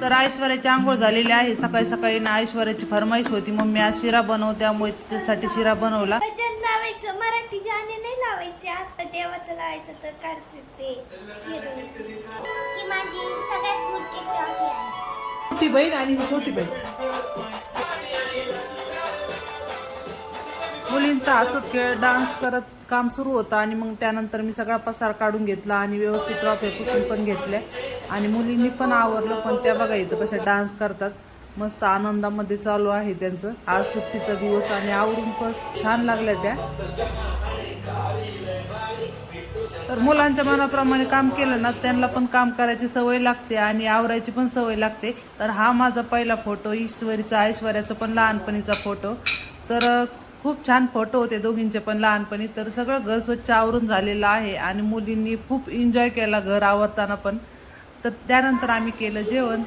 तर ऐश्वर्याची आंघोळ झालेली आहे. सकाळी सकाळी ना ऐश्वर्याची फरमाईश होती, मम्मी आज शिरा बनव, त्यामुळे तिच्यासाठी शिरा बनवला. भजन लावायचं, मराठी गाणे नाही लावायचे, असं देवाचं लावायचं तर काढते ते ही माझी सगळ्यात मोठी ट्रॉफी आहे. मोठी बहीण आणि छोटी बहीण. मुलींचा हसत खेळ डान्स करत काम सुरू होतं आणि मग त्यानंतर मी सगळा पसार काढून घेतला आणि व्यवस्थित ट्रॉफी पुसून पण घेतल्या आणि मुलींनी पण आवरलं. पण त्या बघा इथं कशा डान्स करतात, मस्त आनंदामध्ये चालू आहे त्यांचं. आज सुट्टीचा दिवस आणि आवरून पण छान लागल्या त्या. तर मुलांच्या मनाप्रमाणे काम केलं ना, त्यांना पण काम करायची सवय लागते आणि आवरायची पण सवय लागते. तर हा माझा पहिला फोटो ईश्वरीचा, ऐश्वर्याचा पण लहानपणीचा फोटो. तर खूप छान फोटो होते दोघींचे पण लहानपणी. तर सगळं घर स्वच्छ आवरून झालेलं आहे आणि मुलींनी खूप एन्जॉय केला घर आवरताना पण. तर त्यानंतर आम्ही केलं जेवण.